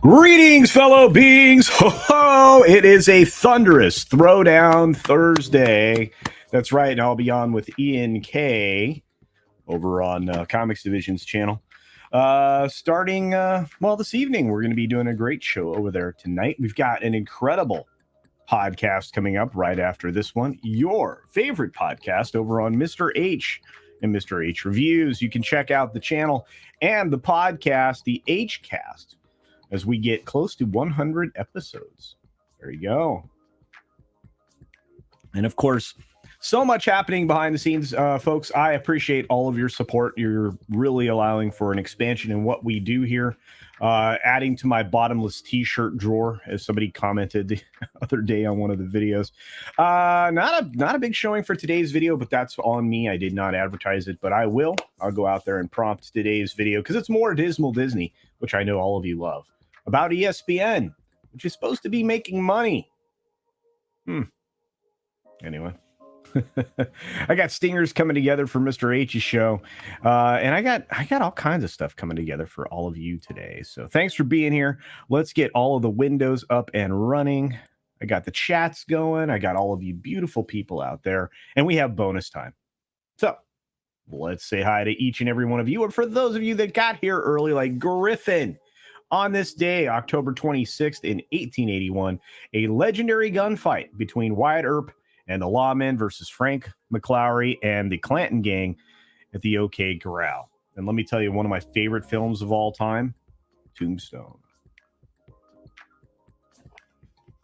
Greetings, fellow beings. Ho ho! It is a thunderous Throwdown Thursday. That's right, and I'll be on with Ian K over on Comics Division's channel. Starting, this evening, we're going to be doing a great show over there tonight. We've got an incredible podcast coming up right after this one. Your favorite podcast over on Mr. H and Mr. H Reviews. You can check out the channel and the podcast, the H-Cast, as we get close to 100 episodes. There you go. And of course, so much happening behind the scenes, folks. I appreciate all of your support. You're really allowing for an expansion in what we do here. Adding to my bottomless t-shirt drawer, as somebody commented the other day on one of the videos. Not a big showing for today's video, but that's on me. I did not advertise it, but I will. I'll go out there and prompt today's video because it's more Dismal Disney, which I know all of you love. About ESPN, which is supposed to be making money. Anyway. I got stingers coming together for Mr. H's show. And I got all kinds of stuff coming together for all of you today. So thanks for being here. Let's get all of the windows up and running. I got the chats going. I got all of you beautiful people out there. And we have bonus time. So let's say hi to each and every one of you. And for those of you that got here early, like Griffin, on this day, October 26th in 1881, a legendary gunfight between Wyatt Earp and the Lawmen versus Frank McClary and the Clanton gang at the OK Corral. And let me tell you, one of my favorite films of all time, Tombstone.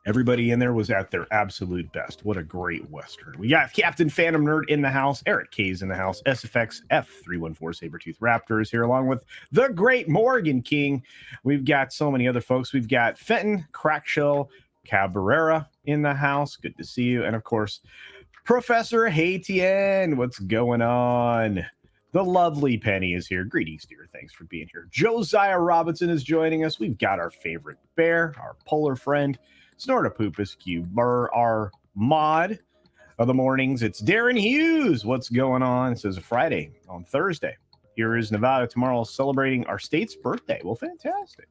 Everybody in there was at their absolute best. What a great Western. We got Captain Phantom Nerd in the house. Eric K's in the house. SFX F314 Sabertooth Raptor is here along with the great Morgan King. We've got so many other folks. We've got Fenton Crackshell Cabrera in the house. Good to see you. And of course, Professor Haytien. What's going on? The lovely Penny is here. Greetings, dear. Thanks for being here. Josiah Robinson is joining us. We've got our favorite bear, our polar friend, Snortopoopus Cube, our mod of the mornings. It's Darren Hughes. What's going on? It says a Friday on Thursday. Here is Nevada tomorrow celebrating our state's birthday. Well, fantastic.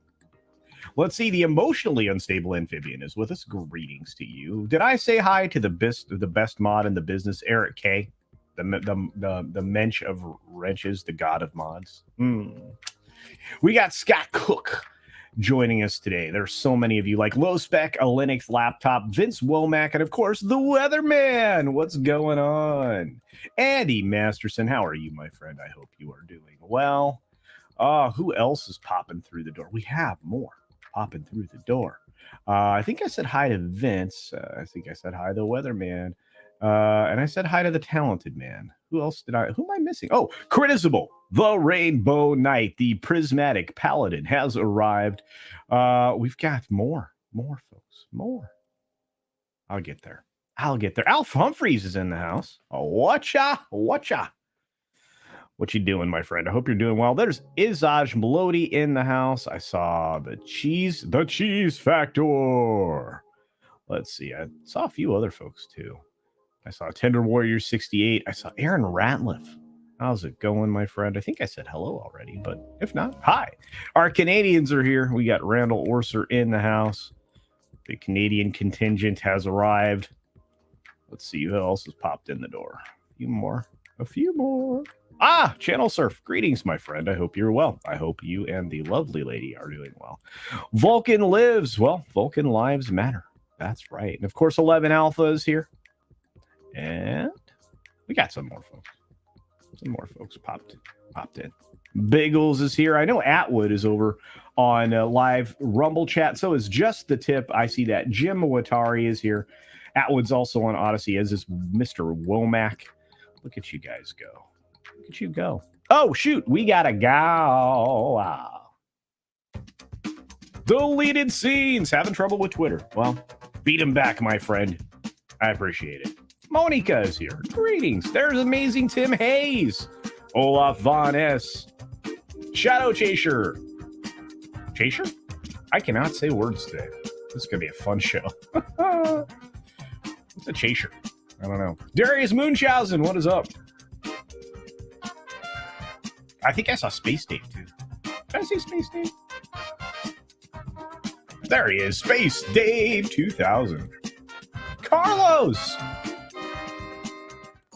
Let's see. The emotionally unstable amphibian is with us. Greetings to you. Did I say hi to the best mod in the business, Eric K, the mensch of wrenches, the god of mods? We got Scott Cook joining us today. There's so many of you, like Low Spec, a Linux laptop, Vince Womack, and of course the Weatherman. What's going on? Andy Masterson, how are you, my friend? I hope you are doing well. Who else is popping through the door? We have more popping through the door. I think I said hi to Vince. I think I said hi to the Weatherman. And I said hi to the Talented Man. Who else who am I missing? Oh, Critizable, the Rainbow Knight, the Prismatic Paladin has arrived. We've got more folks, more. I'll get there. Alf Humphreys is in the house. Whatcha? What you doing, my friend? I hope you're doing well. There's Izaj Melody in the house. I saw the cheese factor. Let's see. I saw a few other folks too. I saw Tender Warrior 68. I saw Aaron Ratliff. How's it going, my friend? I think I said hello already, but if not, hi. Our Canadians are here. We got Randall Orser in the house. The Canadian contingent has arrived. Let's see who else has popped in the door. A few more. Channel Surf. Greetings, my friend. I hope you're well. I hope you and the lovely lady are doing well. Vulcan lives. Well, Vulcan lives matter. That's right. And of course, 11 Alpha is here. And we got some more folks. Popped in. Biggles is here. I know Atwood is over on live Rumble chat. So is Just the Tip. I see that. Jim Watari is here. Atwood's also on Odysee, as is Mr. Womack. Look at you guys go. Oh, shoot. We got to go. Wow. Deleted scenes. Having trouble with Twitter. Well, beat him back, my friend. I appreciate it. Monica is here. Greetings. There's amazing Tim Hayes. Olaf Von S. Shadow Chaser. I cannot say words today. This is going to be a fun show. What's a chaser? I don't know. Darius Munchausen, what is up? I think I saw Space Dave too. Did I see Space Dave? There he is, Space Dave 2000. Carlos!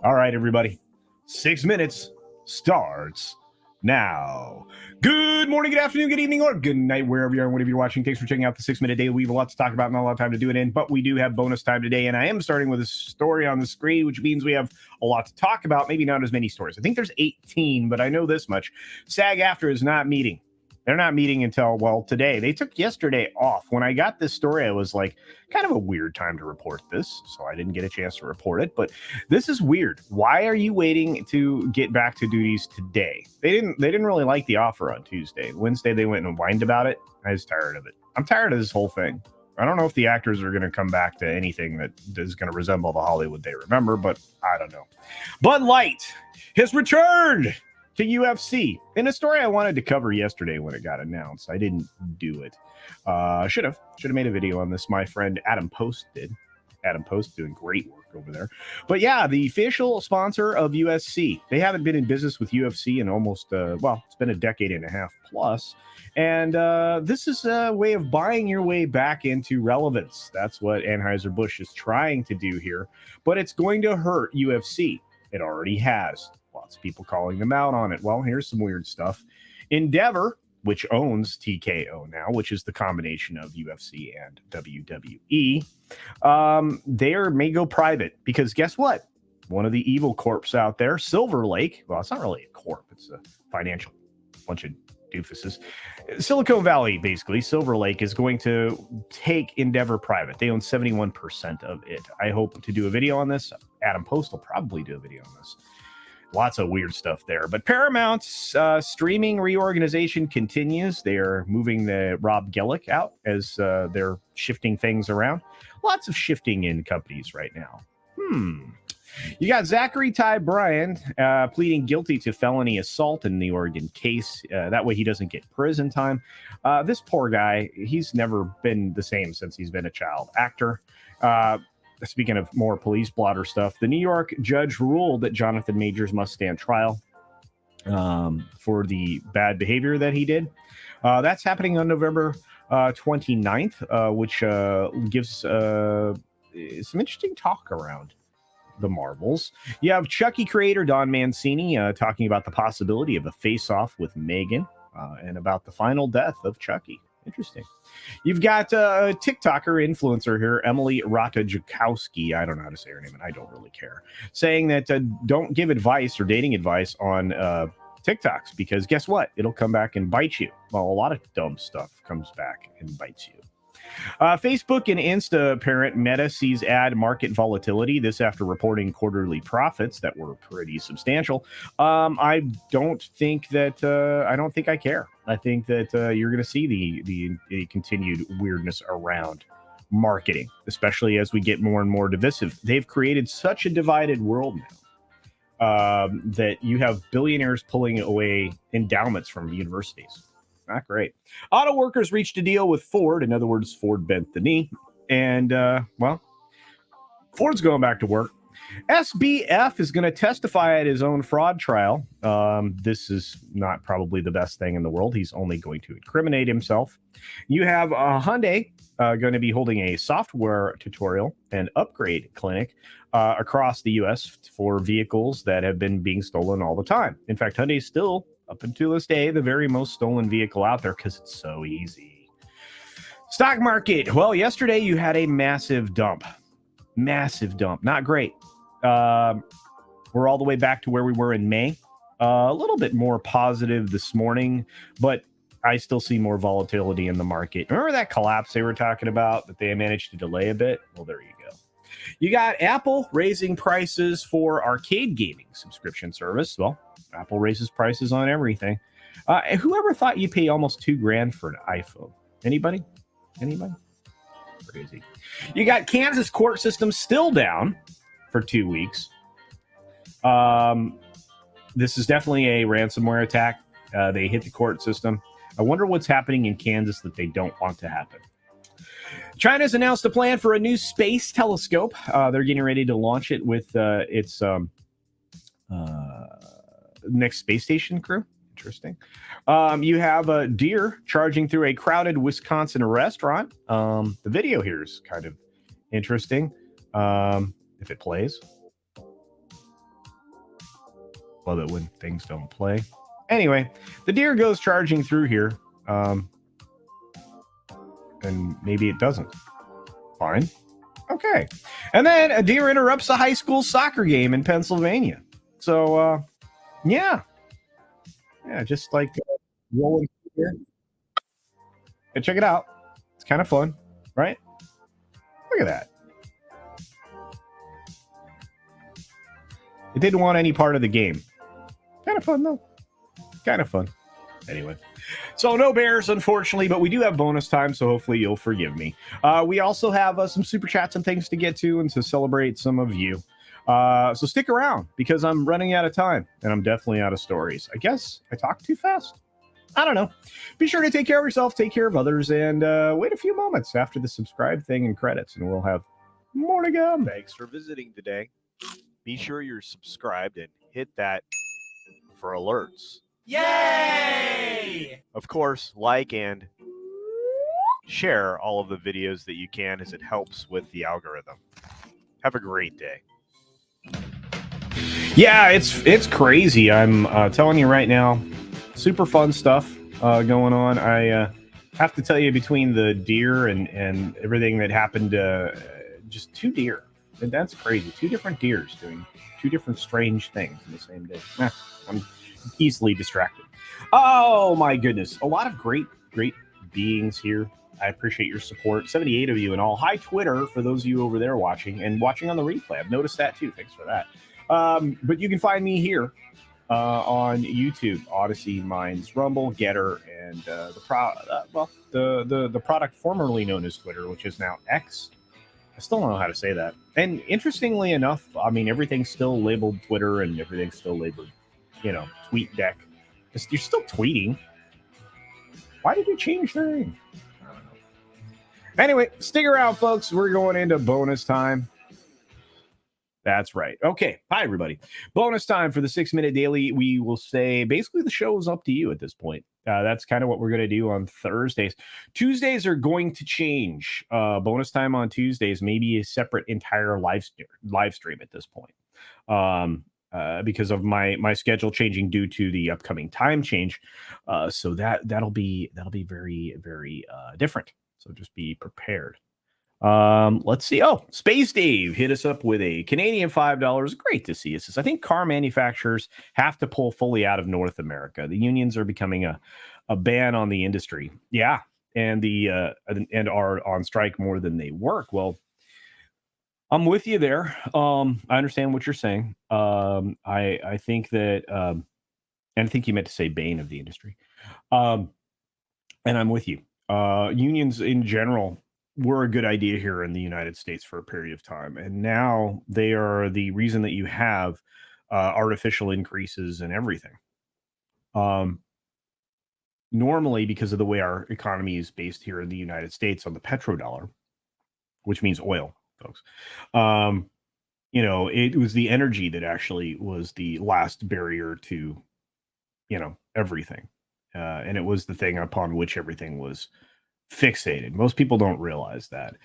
All right, everybody. 6 minutes starts now. Good morning, good afternoon, good evening, or good night, wherever you are and whatever you're watching. Thanks for checking out the 6 Minute Daily. We have a lot to talk about, not a lot of time to do it in, but we do have bonus time today, and I am starting with a story on the screen, which means we have a lot to talk about, maybe not as many stories. I think there's 18, but I know this much. SAG-AFTRA is not meeting. They're not meeting until, well, today. They took yesterday off. When I got this story, I was like, kind of a weird time to report this, so I didn't get a chance to report it. But this is weird. Why are you waiting to get back to duties today? They didn't really like the offer on Tuesday. Wednesday, they went and whined about it. I was tired of it. I'm tired of this whole thing. I don't know if the actors are going to come back to anything that is going to resemble the Hollywood they remember, but I don't know. Bud Light has returned to UFC. In a story I wanted to cover yesterday when it got announced. I didn't do it. Should have made a video on this. My friend Adam Post did. Adam Post doing great work over there. But yeah, the official sponsor of UFC. They haven't been in business with UFC in almost, it's been a decade and a half plus. And this is a way of buying your way back into relevance. That's what Anheuser-Busch is trying to do here. But it's going to hurt UFC. It already has. Lots of people calling them out on it. Well, here's some weird stuff. Endeavor, which owns TKO now, which is the combination of UFC and WWE, they may go private because guess what? One of the evil corps out there, Silver Lake, well, it's not really a corp. It's a financial bunch of doofuses. Silicon Valley, basically, Silver Lake is going to take Endeavor private. They own 71% of it. I hope to do a video on this. Adam Post will probably do a video on this. Lots of weird stuff there. But Paramount's streaming reorganization continues. They are moving the Rob Gellick out as they're shifting things around. Lots of shifting in companies right now. You got Zachery Bryan pleading guilty to felony assault in the Oregon case. That way he doesn't get prison time. This poor guy, he's never been the same since he's been a child actor. Speaking of more police blotter stuff, the New York judge ruled that Jonathan Majors must stand trial for the bad behavior that he did. That's happening on November 29th, which gives some interesting talk around the Marvels. You have Chucky creator Don Mancini talking about the possibility of a face-off with Megan and about the final death of Chucky. Interesting. You've got a TikToker influencer here, Emily Ratajkowski. I don't know how to say her name, and I don't really care. Saying that don't give advice or dating advice on TikToks because guess what? It'll come back and bite you. Well, a lot of dumb stuff comes back and bites you. Facebook and Insta parent Meta sees ad market volatility. This after reporting quarterly profits that were pretty substantial. I don't think I care. I think that you're going to see the continued weirdness around marketing, especially as we get more and more divisive. They've created such a divided world now that you have billionaires pulling away endowments from universities. Not great. Auto workers reached a deal with Ford. In other words, Ford bent the knee. And, Ford's going back to work. SBF is going to testify at his own fraud trial. This is not probably the best thing in the world. He's only going to incriminate himself. You have Hyundai going to be holding a software tutorial and upgrade clinic across the U.S. for vehicles that have been being stolen all the time. In fact, Hyundai is still, up until this day, the very most stolen vehicle out there because it's so easy. Stock market. Well, yesterday you had a massive dump. Massive dump. Not great. We're all the way back to where we were in May. A little bit more positive this morning, but I still see more volatility in the market. Remember that collapse they were talking about that they managed to delay a bit? Well, there you go. You got Apple raising prices for arcade gaming subscription service. Well, Apple raises prices on everything. Whoever thought you pay almost $2,000 for an iPhone? Anybody? Crazy. You got Kansas court system still down for 2 weeks. This is definitely a ransomware attack. They hit the court system. I wonder what's happening in Kansas that they don't want to happen. China's announced a plan for a new space telescope. They're getting ready to launch it with its next space station crew. Interesting. You have a deer charging through a crowded Wisconsin restaurant. The video here is kind of interesting. If it plays. Love it when things don't play. Anyway, the deer goes charging through here. And maybe it doesn't. Fine. Okay. And then a deer interrupts a high school soccer game in Pennsylvania. So, yeah. Yeah, just like rolling here. Hey, check it out. It's kind of fun, right? Look at that. It didn't want any part of the game. Kind of fun, though. Kind of fun. Anyway. So no bears, unfortunately, but we do have bonus time, so hopefully you'll forgive me. We also have some super chats and things to get to and to celebrate some of you. So stick around because I'm running out of time and I'm definitely out of stories. I guess I talked too fast. I don't know. Be sure to take care of yourself, take care of others, and wait a few moments after the subscribe thing and credits, and we'll have more to come. Thanks for visiting today. Be sure you're subscribed and hit that for alerts. Yay! Of course, like and share all of the videos that you can as it helps with the algorithm. Have a great day. Yeah, it's crazy. I'm telling you right now, super fun stuff going on. I have to tell you, between the deer and everything that happened, just two deer. And that's crazy. Two different deers doing two different strange things in the same day. I'm easily distracted. Oh my goodness. A lot of great beings here. I appreciate your support. 78 of you and all. Hi, Twitter, for those of you over there watching and watching on the replay. I've noticed that too. Thanks for that. But you can find me here on YouTube, Odysee, Minds, Rumble, Getter, and the product formerly known as Twitter, which is now X. I still don't know how to say that. And interestingly enough, I mean, everything's still labeled Twitter and everything's still labeled, Tweet Deck. You're still tweeting. Why did you change the name? I don't know. Anyway, stick around, folks. We're going into bonus time. That's right. Okay. Hi, everybody. Bonus time for the 6-minute daily. We will say basically the show is up to you at this point. That's kind of what we're going to do on Thursdays. Tuesdays are going to change. Bonus time on Tuesdays, maybe a separate entire live stream at this point. Because of my schedule changing due to the upcoming time change. So that'll be very, very different. So just be prepared. Let's see. Oh, Space Dave hit us up with a Canadian $5. Great to see us. I think car manufacturers have to pull fully out of North America. The unions are becoming a ban on the industry. Yeah. And and are on strike more than they work. Well, I'm with you there. I understand what you're saying. I think that, and I think you meant to say bane of the industry. And I'm with you. Unions in general were a good idea here in the United States for a period of time. And now they are the reason that you have artificial increases in everything. Normally, because of the way our economy is based here in the United States on the petrodollar, which means oil, folks. It was the energy that actually was the last barrier to, everything. And it was the thing upon which everything was fixated. Most people don't realize that.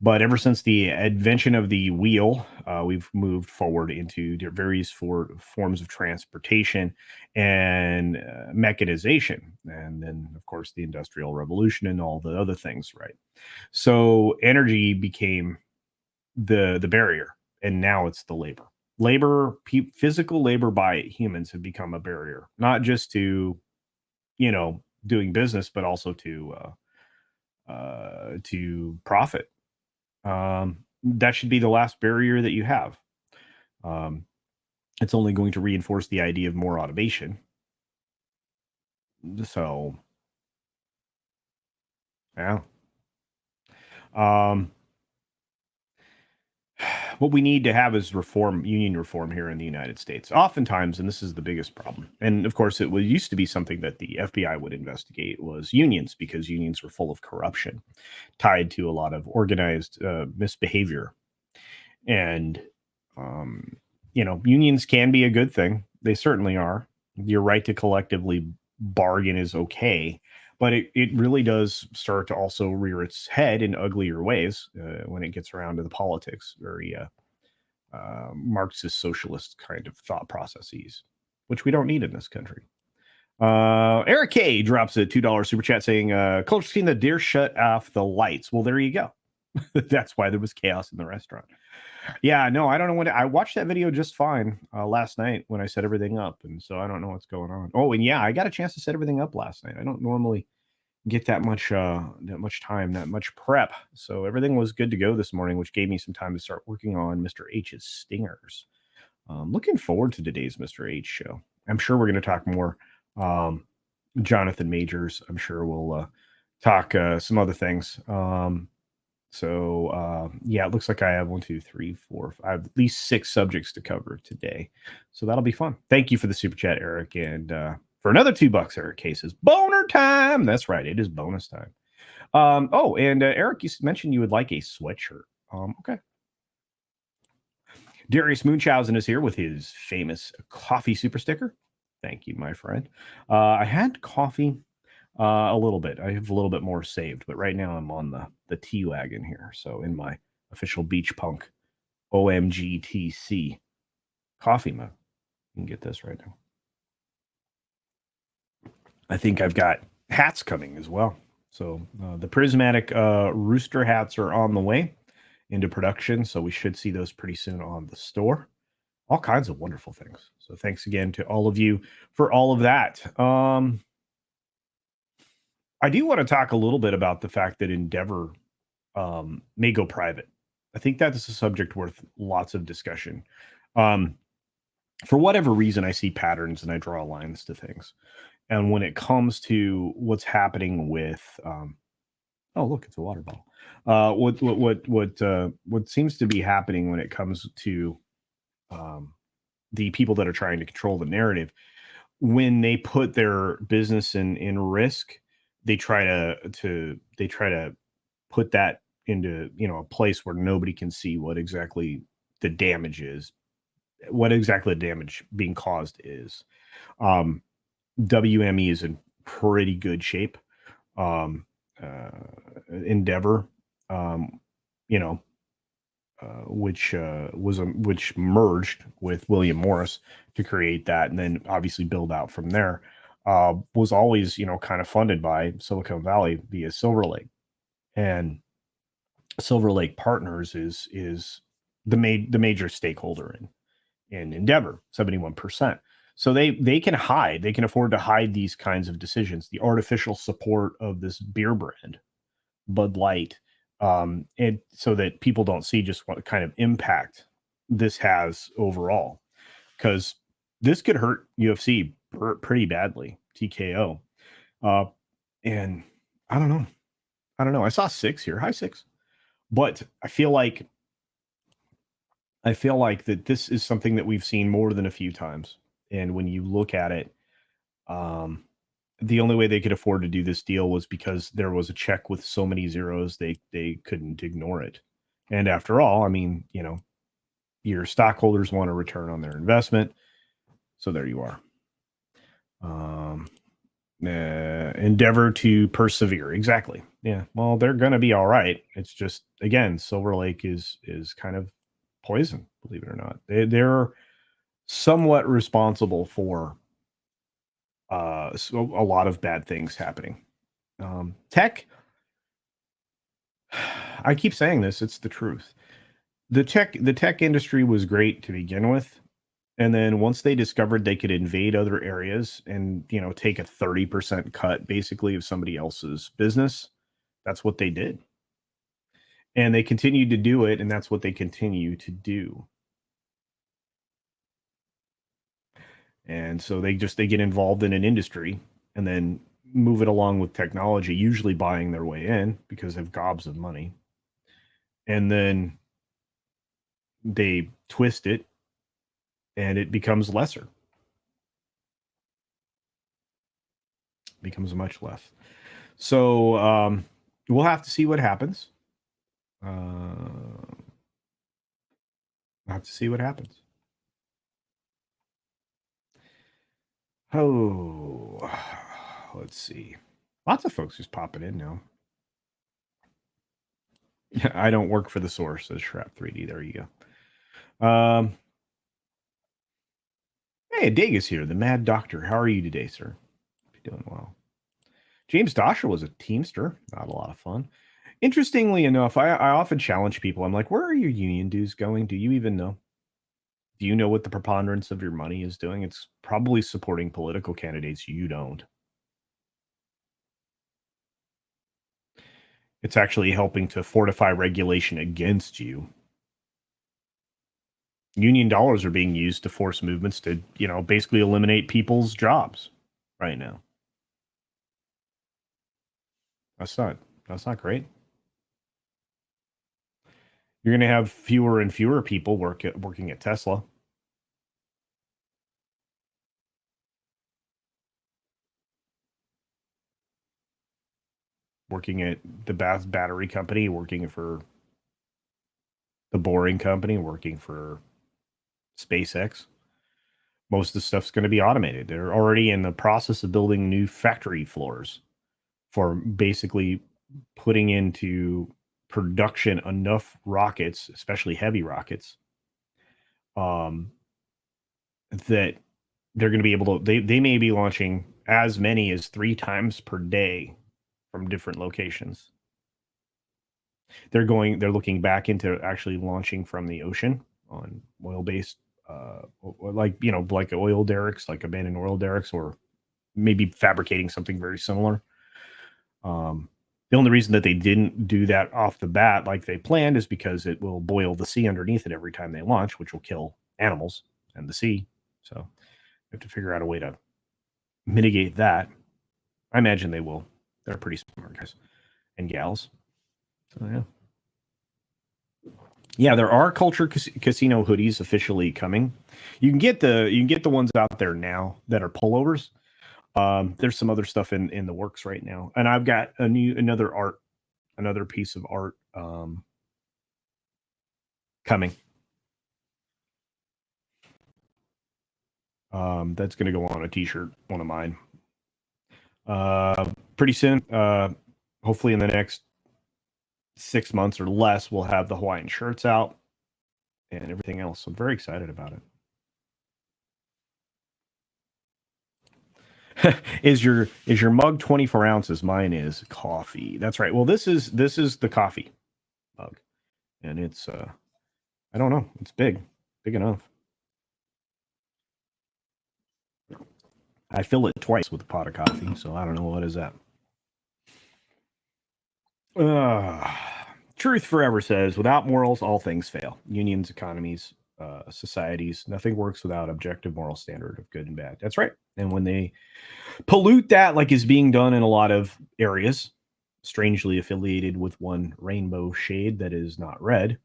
But ever since the invention of the wheel, we've moved forward into various forms of transportation and mechanization. And then, of course, the Industrial Revolution and all the other things, right? So energy became the barrier, and now it's the labor. Physical labor by humans have become a barrier, not just to doing business, but also to profit. That should be the last barrier that you have. It's only going to reinforce the idea of more automation. So yeah. What we need to have is union reform here in the United States. Oftentimes, and this is the biggest problem, and of course it used to be something that the FBI would investigate, was unions, because unions were full of corruption, tied to a lot of organized misbehavior. And, unions can be a good thing. They certainly are. Your right to collectively bargain is okay, but it really does start to also rear its head in uglier ways when it gets around to the politics, very Marxist socialist kind of thought processes, which we don't need in this country. Eric K drops a $2 super chat saying, Culture seen the deer shut off the lights. Well, there you go. That's why there was chaos in the restaurant. Yeah, no, I don't know I watched that video just fine last night when I set everything up. And so I don't know what's going on. Oh, and yeah, I got a chance to set everything up last night. I don't normally get that much time, that much prep. So everything was good to go this morning, which gave me some time to start working on Mr. H's stingers. Looking forward to today's Mr. H show. I'm sure we're going to talk more Jonathan Majors. I'm sure we'll talk some other things. Yeah, it looks like I have 1, 2, 3, 4, 5, at least 6 subjects to cover today. So that'll be fun. Thank you for the super chat, Eric. And for another $2, Eric K says, boner time. That's right. It is bonus time. Eric, you mentioned you would like a sweatshirt. Okay. Darius Munchausen is here with his famous coffee super sticker. Thank you, my friend. I had coffee a little bit. I have a little bit more saved, but right now I'm on the T-Wagon here. So in my official Beach Punk OMGTC coffee mug. You can get this right now. I think I've got hats coming as well. So the prismatic rooster hats are on the way into production. So we should see those pretty soon on the store. All kinds of wonderful things. So thanks again to all of you for all of that. I do want to talk a little bit about the fact that Endeavor may go private. I think that is a subject worth lots of discussion. For whatever reason, I see patterns and I draw lines to things. And when it comes to what's happening with, oh look, it's a water bottle. What seems to be happening when it comes to the people that are trying to control the narrative, when they put their business in risk, they try to put that into a place where nobody can see what exactly the damage is, what exactly the damage being caused is. WME is in pretty good shape. Endeavor, which merged with William Morris to create that, and then obviously build out from there, was always kind of funded by Silicon Valley via Silver Lake, and Silver Lake Partners is the major stakeholder in Endeavor, 71%. So they can afford to hide these kinds of decisions, the artificial support of this beer brand, Bud Light, and so that people don't see just what kind of impact this has overall, because this could hurt UFC pretty badly, TKO. And I don't know. I saw 6 here, high 6, but I feel like that this is something that we've seen more than a few times. And when you look at it, the only way they could afford to do this deal was because there was a check with so many zeros, they couldn't ignore it. And after all, I mean, your stockholders want a return on their investment. So there you are. Endeavor to persevere. Exactly. Yeah. Well, they're going to be all right. It's just, again, Silver Lake is kind of poison, believe it or not. They're somewhat responsible for so a lot of bad things happening. Tech, I keep saying this, it's the truth. The tech industry was great to begin with, and then once they discovered they could invade other areas and take a 30% cut basically of somebody else's business, that's what they did. And they continued to do it, and that's what they continue to do. And so they get involved in an industry and then move it along with technology, usually buying their way in because they have gobs of money. And then they twist it and it becomes lesser. It becomes much less. So we'll have to see what happens. We'll have to see what happens. Oh, let's see. Lots of folks just popping in now. Yeah, I don't work for the source, says Shrap 3D. There you go. Hey, Dagus here, the Mad Doctor. How are you today, sir? Doing well. James Dosher was a Teamster. Not a lot of fun. Interestingly enough, I often challenge people. I'm like, where are your union dues going? Do you even know? Do you know what the preponderance of your money is doing? It's probably supporting political candidates you don't. It's actually helping to fortify regulation against you. Union dollars are being used to force movements to, basically eliminate people's jobs right now. That's not great. You're going to have fewer and fewer people working at Tesla. Working at the battery company, working for the Boring Company, working for SpaceX. Most of the stuff's going to be automated. They're already in the process of building new factory floors for basically putting into production enough rockets, especially heavy rockets, that they're going to be able to, they may be launching as many as 3 times per day from different locations. They're looking back into actually launching from the ocean on oil-based, like oil derricks, like abandoned oil derricks, or maybe fabricating something very similar. The only reason that they didn't do that off the bat like they planned is because it will boil the sea underneath it every time they launch, which will kill animals and the sea. So we have to figure out a way to mitigate that. I imagine they will. They're pretty smart guys and gals. So yeah. Yeah, there are Culture Casino hoodies officially coming. You can get the ones out there now that are pullovers. There's some other stuff in the works right now, and I've got another piece of art coming. That's going to go on a T-shirt, one of mine. Pretty soon, hopefully in the next 6 months or less, we'll have the Hawaiian shirts out and everything else. I'm very excited about it. Is your mug 24 ounces? Mine is coffee. That's right. Well, this is the coffee mug, and it's I don't know. It's big enough. I fill it twice with a pot of coffee, so I don't know what is that. Truth Forever says, without morals, all things fail. Unions, economies, societies, nothing works without objective moral standard of good and bad. That's right. And when they pollute that, like is being done in a lot of areas, strangely affiliated with one rainbow shade that is not red,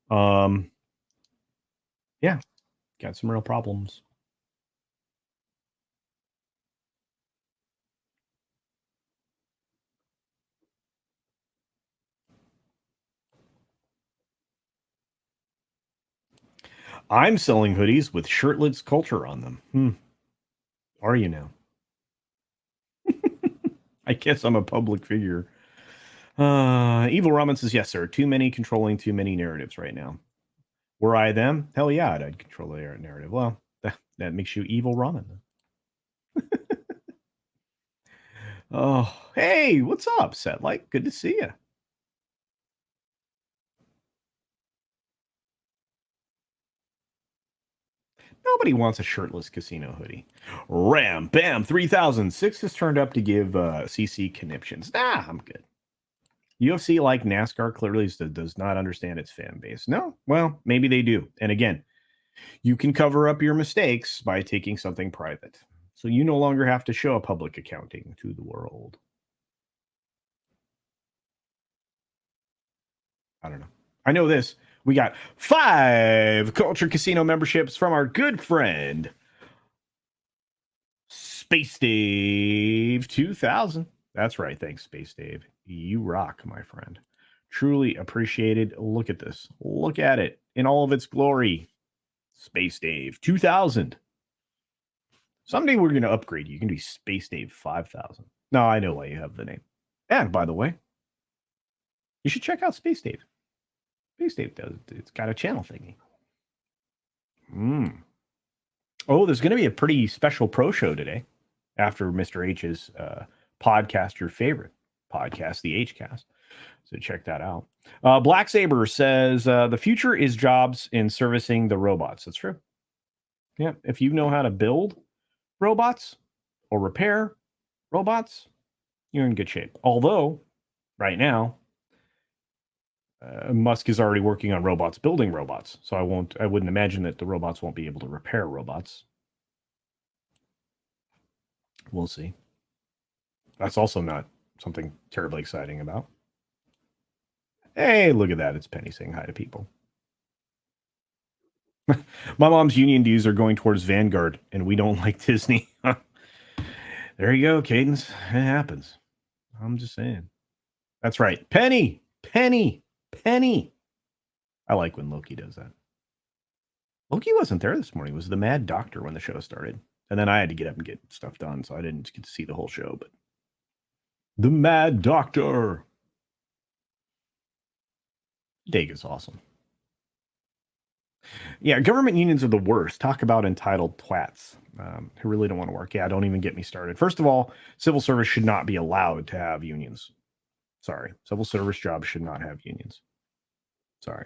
yeah, got some real problems. I'm selling hoodies with shirtless culture on them. Are you now? I guess I'm a public figure. Evil Ramen says, yes, sir. Too many controlling too many narratives right now. Were I them? Hell yeah, I'd control the narrative. Well, that makes you Evil Ramen. Oh, hey, what's up, Setlight? Good to see you. Nobody wants a shirtless casino hoodie. Ram, bam, 3006 has turned up to give CC conniptions. Nah, I'm good. UFC, like NASCAR, clearly does not understand its fan base. No, well, maybe they do. And again, you can cover up your mistakes by taking something private. So you no longer have to show a public accounting to the world. I don't know. I know this. We got 5 Culture Casino memberships from our good friend, Space Dave 2000. That's right. Thanks, Space Dave. You rock, my friend. Truly appreciated. Look at this. Look at it in all of its glory. Space Dave 2000. Someday we're going to upgrade you. You can be Space Dave 5000. No, I know why you have the name. And by the way, you should check out Space Dave. Space Dave does. It's got a channel thingy. Oh, there's going to be a pretty special pro show today after Mr. H's podcast, your favorite podcast, the Hcast. So check that out. Black Saber says the future is jobs in servicing the robots. That's true. Yeah, if you know how to build robots or repair robots, you're in good shape. Although, right now, Musk is already working on robots building robots. So I wouldn't imagine that the robots won't be able to repair robots. We'll see. That's also not something terribly exciting about. Hey, look at that. It's Penny saying hi to people. My mom's union dues are going towards Vanguard, and we don't like Disney. There you go, Cadence. It happens. I'm just saying. That's right. Penny. I like when Loki does that. Loki wasn't there this morning. It was the Mad Doctor when the show started. And then I had to get up and get stuff done, so I didn't get to see the whole show. But the Mad Doctor. Dig is awesome. Yeah, government unions are the worst. Talk about entitled twats who really don't want to work. Yeah, don't even get me started. First of all, civil service should not be allowed to have unions. Sorry. Civil service jobs should not have unions. Sorry.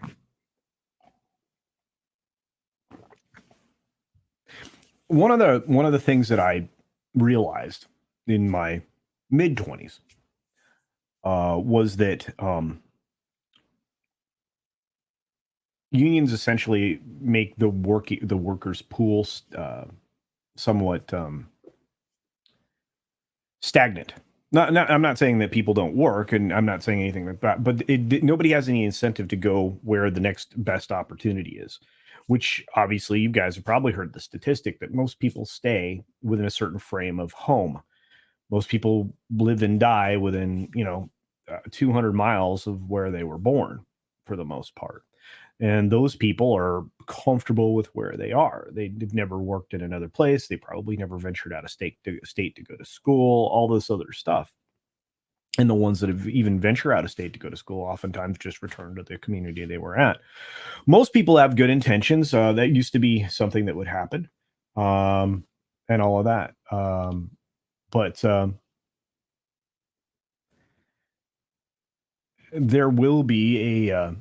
One of the things that I realized in my mid-20s was that unions essentially make the workers' pool somewhat stagnant. I'm not saying that people don't work, and I'm not saying anything like that, but nobody has any incentive to go where the next best opportunity is, which obviously you guys have probably heard the statistic that most people stay within a certain frame of home. Most people live and die within, 200 miles of where they were born for the most part. And those people are comfortable with where they are. They've never worked in another place. They probably never ventured out of state to go to school, all this other stuff. And the ones that have even ventured out of state to go to school oftentimes just return to the community they were at. Most people have good intentions. That used to be something that would happen, and all of that. But there will be a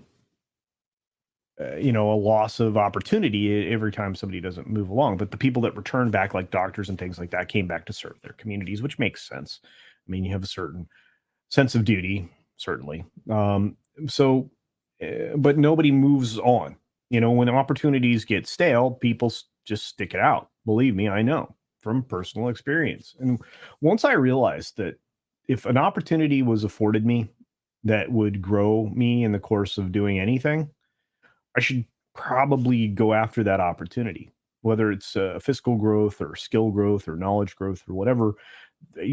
loss of opportunity every time somebody doesn't move along. But the people that return back, like doctors and things like that, came back to serve their communities, which makes sense. I mean, you have a certain sense of duty, certainly. But nobody moves on. When opportunities get stale, people just stick it out. Believe me, I know from personal experience. And once I realized that if an opportunity was afforded me that would grow me in the course of doing anything, I should probably go after that opportunity, whether it's fiscal growth or skill growth or knowledge growth or whatever.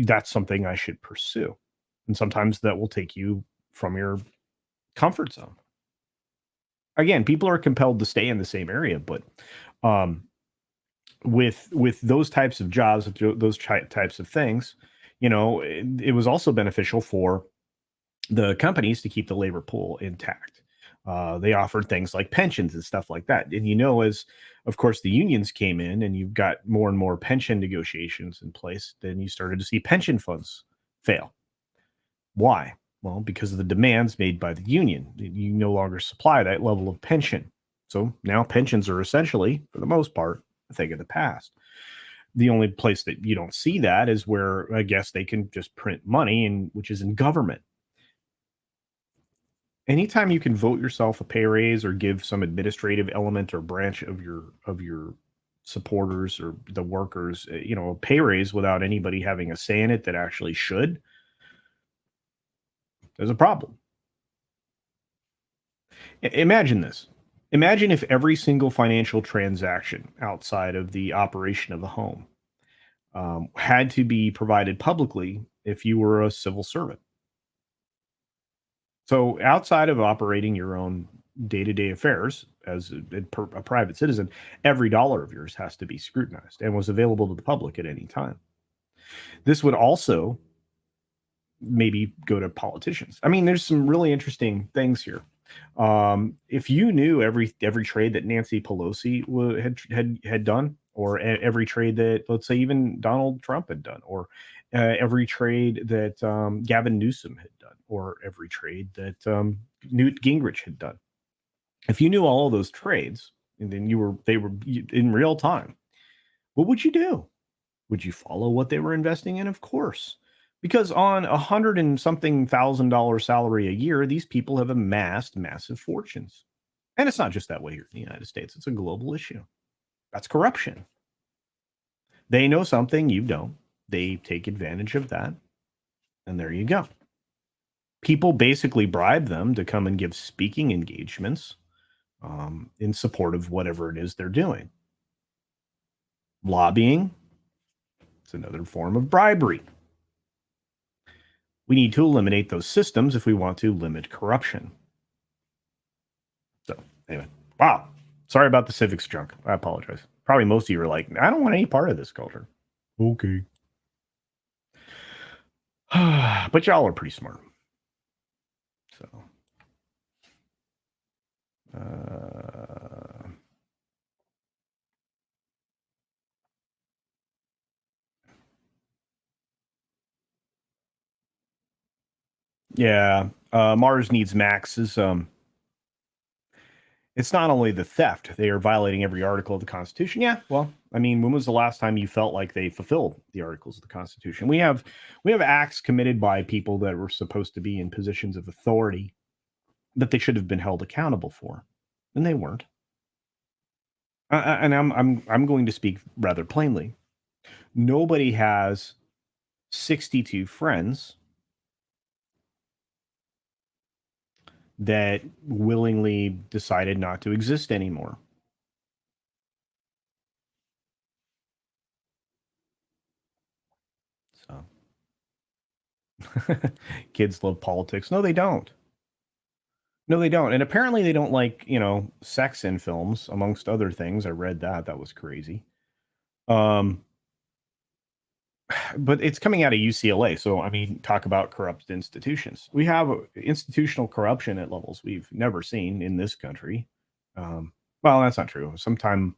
That's something I should pursue. And sometimes that will take you from your comfort zone. Again, people are compelled to stay in the same area, but with those types of jobs, with those types of things, it was also beneficial for the companies to keep the labor pool intact. They offered things like pensions and stuff like that. And as of course the unions came in and you've got more and more pension negotiations in place, then you started to see pension funds fail. Why? Well, because of the demands made by the union. You no longer supply that level of pension. So now pensions are essentially, for the most part, a thing of the past. The only place that you don't see that is where I guess they can just print money, which is in government. Anytime you can vote yourself a pay raise or give some administrative element or branch of your supporters or the workers, a pay raise without anybody having a say in it that actually should, there's a problem. Imagine this. Imagine if every single financial transaction outside of the operation of the home had to be provided publicly if you were a civil servant. So outside of operating your own day-to-day affairs as a private citizen, every dollar of yours has to be scrutinized and was available to the public at any time. This would also maybe go to politicians. I mean, there's some really interesting things here. If you knew every trade that Nancy Pelosi had done, or every trade that, let's say, even Donald Trump had done, or every trade that Gavin Newsom had done, or every trade that Newt Gingrich had done, if you knew all of those trades and then they were in real time, what would you do? Would you follow what they were investing in? Of course. Because on $100 and something thousand salary a year, these people have amassed massive fortunes. And it's not just that way here in the United States. It's a global issue. That's corruption. They know something you don't. They take advantage of that. And there you go. People basically bribe them to come and give speaking engagements in support of whatever it is they're doing. Lobbying is another form of bribery. We need to eliminate those systems if we want to limit corruption. So, anyway, wow. Sorry about the civics junk. I apologize. Probably most of you are like, I don't want any part of this culture. Okay. But y'all are pretty smart. So, yeah, Mars Needs Max is it's not only the theft, they are violating every article of the Constitution. Yeah, well, I mean, when was the last time you felt like they fulfilled the articles of the Constitution? We have acts committed by people that were supposed to be in positions of authority that they should have been held accountable for, and they weren't. And I'm going to speak rather plainly. Nobody has 62 friends that willingly decided not to exist anymore. So kids love politics. No, they don't. No, they don't. And apparently they don't like, sex in films, amongst other things. I read that. That was crazy. But it's coming out of UCLA. So, I mean, talk about corrupt institutions. We have institutional corruption at levels we've never seen in this country. Well, that's not true. Sometime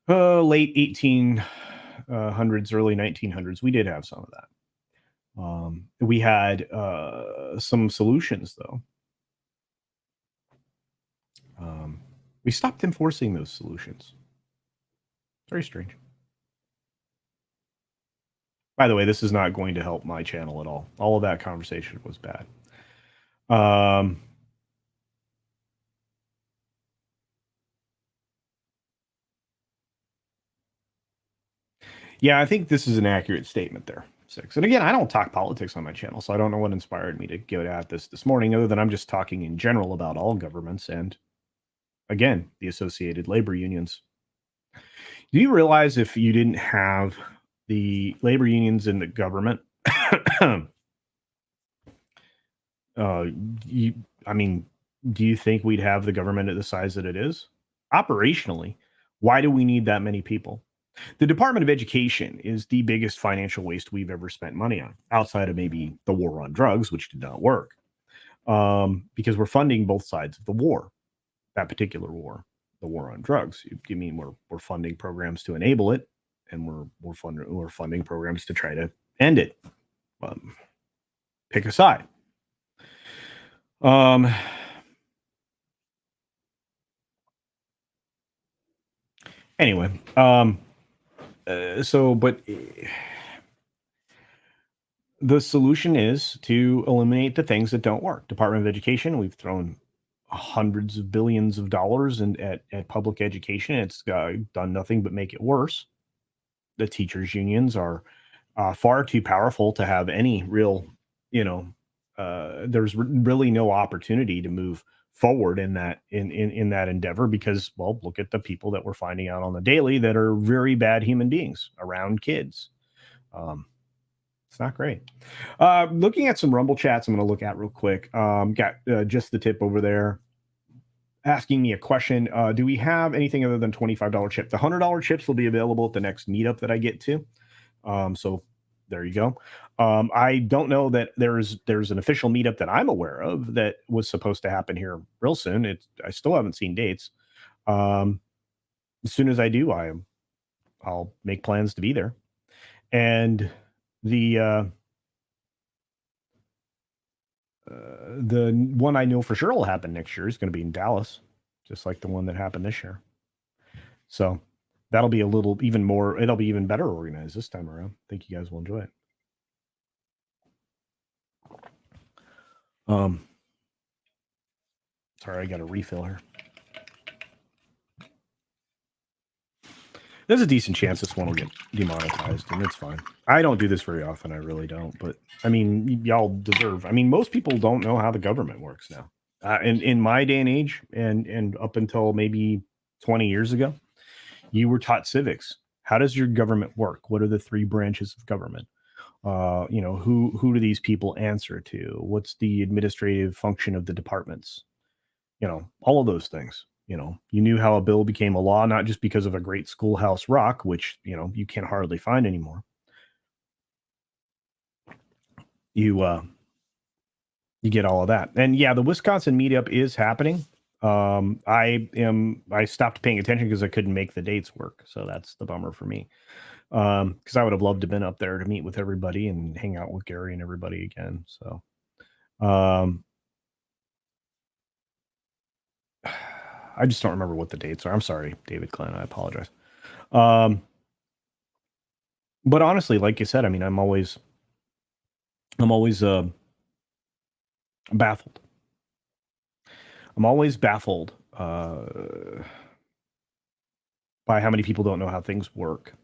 late 1800s, early 1900s, we did have some of that. We had some solutions, though. We stopped enforcing those solutions. Very strange. By the way, this is not going to help my channel at all. All of that conversation was bad. Yeah, I think this is an accurate statement there. 6. And again, I don't talk politics on my channel, so I don't know what inspired me to get at this morning, other than I'm just talking in general about all governments and, again, the associated labor unions. Do you realize if you didn't have the labor unions in the government, do you think we'd have the government at the size that it is? Operationally, why do we need that many people? The Department of Education is the biggest financial waste we've ever spent money on, outside of maybe the war on drugs, which did not work, because we're funding both sides of the war, that particular war, the war on drugs. You mean we're funding programs to enable it, and we're funding programs to try to end it. Pick a side. Anyway, but the solution is to eliminate the things that don't work. Department of Education, we've thrown hundreds of billions of dollars at public education. It's done nothing but make it worse. The teachers' unions are far too powerful to have any real, there's really no opportunity to move forward in that endeavor, because, well, look at the people that we're finding out on the daily that are very bad human beings around kids. It's not great. Looking at some Rumble chats I'm going to look at real quick. Got just the tip over there. asking me a question. Do we have anything other than $25 chip? The $100 chips will be available at the next meetup that I get to. So there you go. I don't know that there's an official meetup that I'm aware of that was supposed to happen here real soon. I still haven't seen dates. As soon as I do, I'll make plans to be there. And the one I know for sure will happen next year is going to be in Dallas, just like the one that happened this year. So that'll be it'll be even better organized this time around. I think you guys will enjoy it. Sorry, I got a refill here. There's a decent chance this one will get demonetized, and it's fine. I don't do this very often. I really don't. But, I mean, y'all deserve... I mean, most people don't know how the government works now. In my day and age, and up until maybe 20 years ago, you were taught civics. How does your government work? What are the 3 branches of government? Who do these people answer to? What's the administrative function of the departments? All of those things. You knew how a bill became a law, not just because of a great Schoolhouse Rock, which, you can hardly find anymore. You get all of that. And yeah, the Wisconsin meetup is happening. I stopped paying attention because I couldn't make the dates work. So that's the bummer for me. Because I would have loved to have been up there to meet with everybody and hang out with Gary and everybody again. So, I just don't remember what the dates are. I'm sorry, David Glenn. I apologize. But honestly, like you said, I mean, I'm always baffled. I'm always baffled by how many people don't know how things work.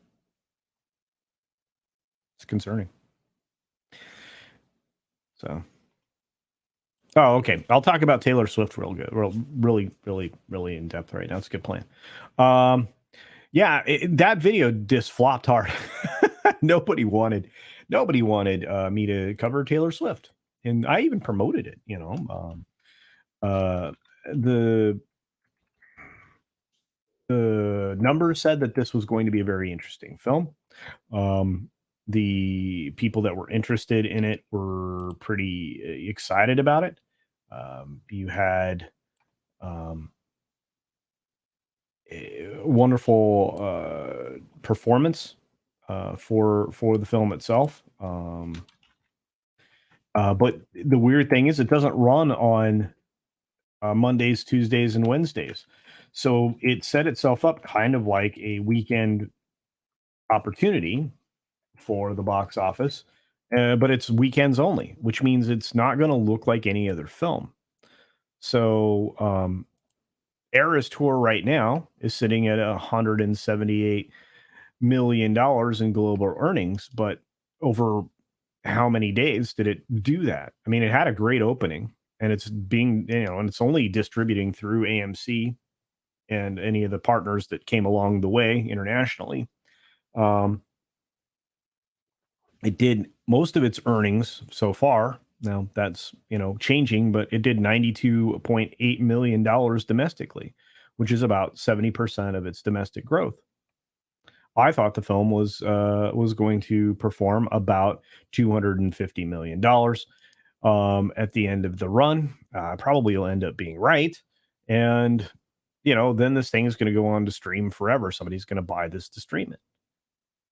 It's concerning. So, okay. I'll talk about Taylor Swift real good. Really in depth right now. It's a good plan. Yeah, that video just flopped hard. Nobody wanted me to cover Taylor Swift, and I even promoted it. The numbers said that this was going to be a very interesting film. The people that were interested in it were pretty excited about it. You had a wonderful performance for the film itself. But the weird thing is, it doesn't run on Mondays, Tuesdays, and Wednesdays. So it set itself up kind of like a weekend opportunity for the box office, but it's weekends only, which means it's not going to look like any other film. So Era's tour right now is sitting at $178 million in global earnings, but over how many days did it do that? I mean, it had a great opening, and it's being, and it's only distributing through AMC and any of the partners that came along the way internationally. It did most of its earnings so far. Now that's, changing, but it did $92.8 million domestically, which is about 70% of its domestic growth. I thought the film was going to perform about $250 million at the end of the run. Probably will end up being right. And, then this thing is going to go on to stream forever. Somebody's going to buy this to stream it.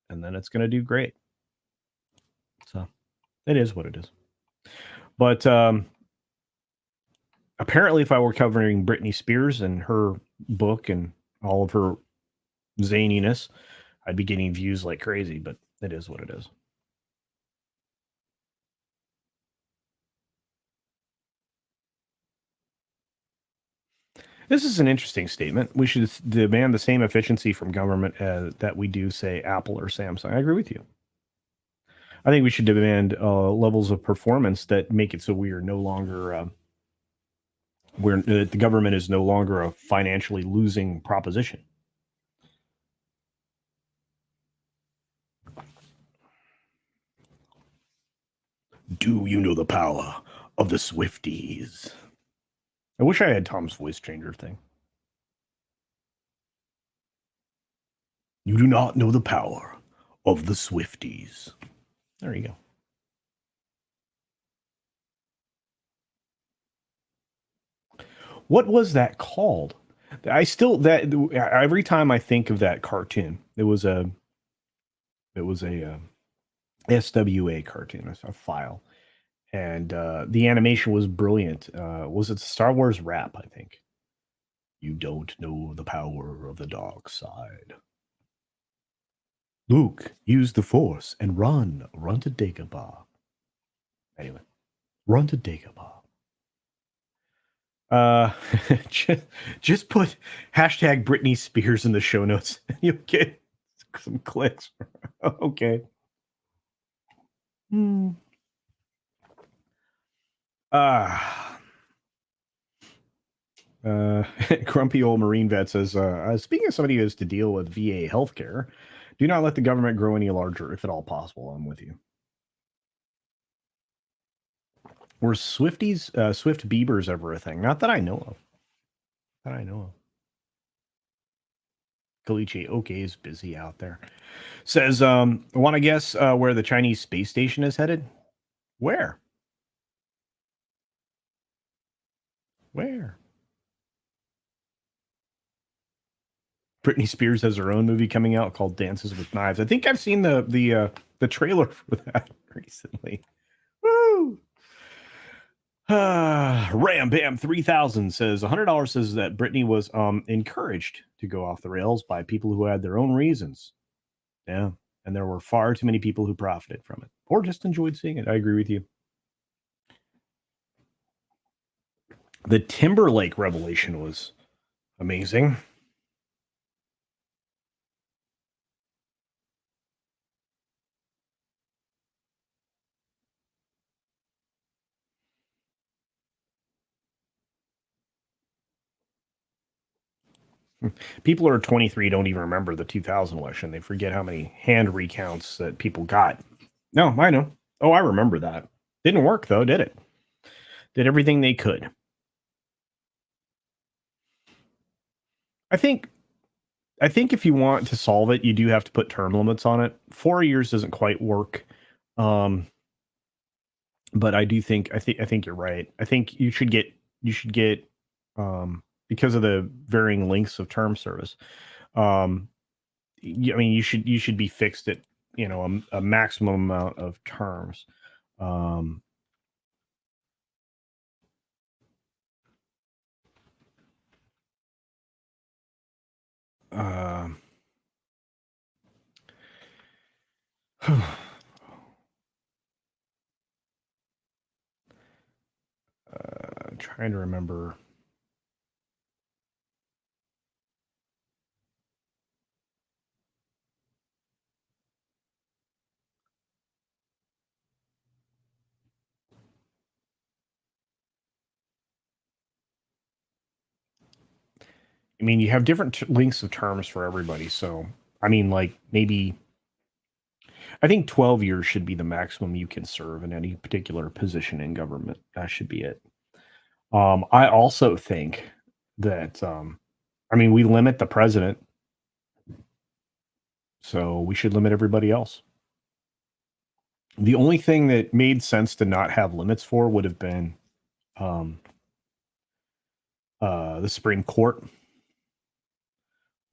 And then it's going to do great. So it is what it is. But apparently, if I were covering Britney Spears and her book and all of her zaniness, I'd be getting views like crazy, but it is what it is. This is an interesting statement. We should demand the same efficiency from government that we do, say, Apple or Samsung. I agree with you. I think we should demand levels of performance that make it so we are no longer the government is no longer a financially losing proposition. Do you know the power of the Swifties? I wish I had Tom's voice changer thing. You do not know the power of the Swifties. There you go. What was that called? I still that every time I think of that cartoon, it was a SWA cartoon, a file, and the animation was brilliant. Was it Star Wars Rap? I think. You don't know the power of the dark side. Luke, use the Force and run to Dagobah. Anyway, run to Dagobah. Just put hashtag Britney Spears in the show notes. You'll get some clicks. Okay. Grumpy old Marine vet says, speaking of somebody who has to deal with VA healthcare, do not let the government grow any larger, if at all possible. I'm with you. Were Swifties, Swift Beavers ever a thing? Not that I know of. Kalichi, okay, is busy out there. Says, want to guess where the Chinese space station is headed? Where? Britney Spears has her own movie coming out called Dances with Knives. I think I've seen the trailer for that recently. Woo! Ram Bam 3000 says $100 says that Britney was encouraged to go off the rails by people who had their own reasons. Yeah, and there were far too many people who profited from it or just enjoyed seeing it. I agree with you. The Timberlake revelation was amazing. People who are 23 don't even remember the 2000 election. They forget how many hand recounts that people got. No, I know. Oh, I remember that. Didn't work though, did it? Did everything they could. I think if you want to solve it, you do have to put term limits on it. 4 years doesn't quite work. But I think you're right. I think you should get because of the varying lengths of term service. You should be fixed at a maximum amount of terms. Trying to remember. I mean, you have different lengths of terms for everybody. So, I mean, like maybe I think 12 years should be the maximum you can serve in any particular position in government. That should be it. I also think that, we limit the president, so we should limit everybody else. The only thing that made sense to not have limits for would have been the Supreme Court.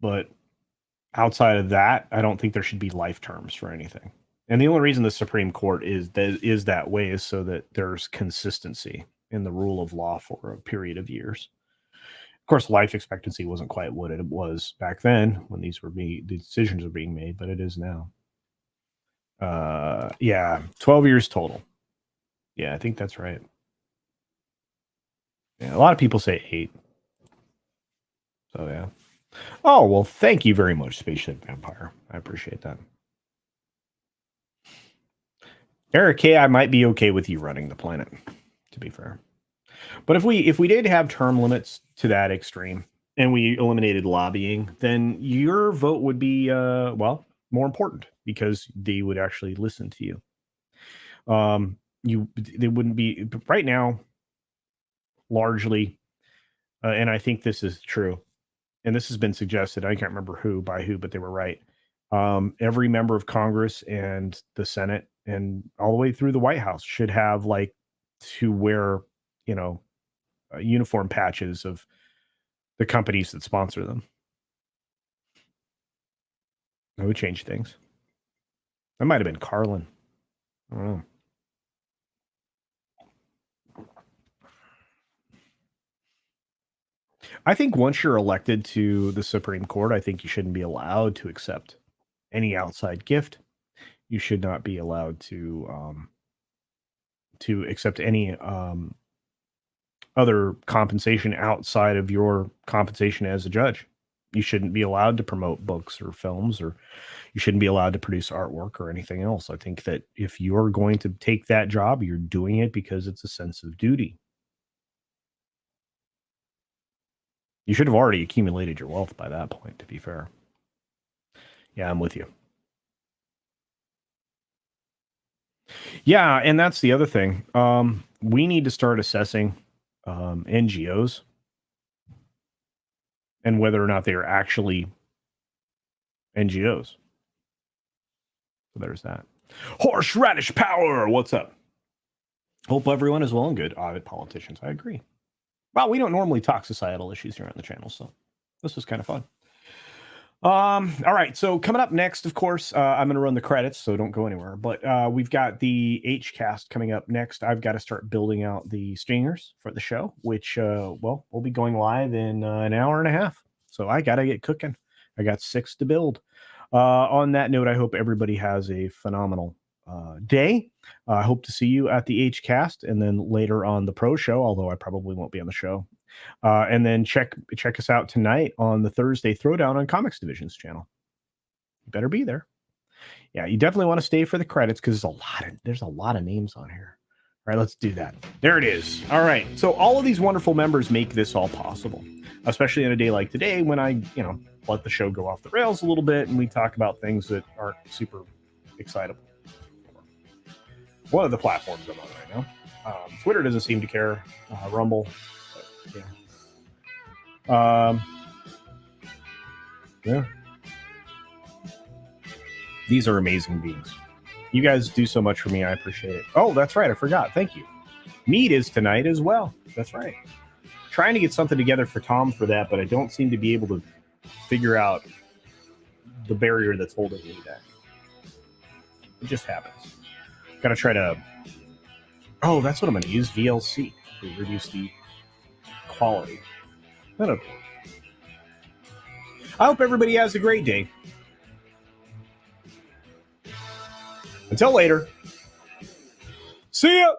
But outside of that, I don't think there should be life terms for anything. And the only reason the Supreme Court is that way is so that there's consistency in the rule of law for a period of years. Of course, life expectancy wasn't quite what it was back then when the decisions were being made, but it is now. 12 years total. Yeah, I think that's right. Yeah, a lot of people say 8. So yeah. Oh, well, thank you very much, Spaceship Vampire. I appreciate that. Eric K, I might be okay with you running the planet, to be fair. But if we did have term limits to that extreme and we eliminated lobbying, then your vote would be more important because they would actually listen to you. They wouldn't be right now. Largely, and I think this is true. And this has been suggested. I can't remember by who, but they were right. Every member of Congress and the Senate and all the way through the White House should have like to wear, uniform patches of the companies that sponsor them. That would change things. That might have been Carlin. I don't know. I think once you're elected to the Supreme Court, I think you shouldn't be allowed to accept any outside gift. You should not be allowed to accept any other compensation outside of your compensation as a judge. You shouldn't be allowed to promote books or films, or you shouldn't be allowed to produce artwork or anything else. I think that if you're going to take that job, you're doing it because it's a sense of duty. You should have already accumulated your wealth by that point, to be fair. Yeah, I'm with you. Yeah, and that's the other thing. We need to start assessing NGOs and whether or not they are actually NGOs. So there's that. Horseradish power. What's up? Hope everyone is well and good. Avid politicians. I agree. Well, we don't normally talk societal issues here on the channel, so this was kind of fun. All right, so coming up next, of course, I'm going to run the credits, so don't go anywhere. But we've got the HCast coming up next. I've got to start building out the stingers for the show, which, we'll be going live in an hour and a half. So I got to get cooking. I got 6 to build. On that note, I hope everybody has a phenomenal day. I hope to see you at the HCast and then later on the Pro Show, although I probably won't be on the show. And then check us out tonight on the Thursday Throwdown on Comics Division's channel. You better be there. Yeah, you definitely want to stay for the credits because there's a lot of names on here. All right, let's do that. There it is. All right. So all of these wonderful members make this all possible, especially on a day like today when I, let the show go off the rails a little bit and we talk about things that aren't super excitable. One of the platforms I'm on right now. Twitter doesn't seem to care. Rumble. But, yeah. These are amazing beings. You guys do so much for me. I appreciate it. Oh, that's right. I forgot. Thank you. Mead is tonight as well. That's right. Trying to get something together for Tom for that, but I don't seem to be able to figure out the barrier that's holding me back. It just happens. Got to try to... Oh, that's what I'm going to use. VLC to reduce the quality. I hope everybody has a great day. Until later. See ya!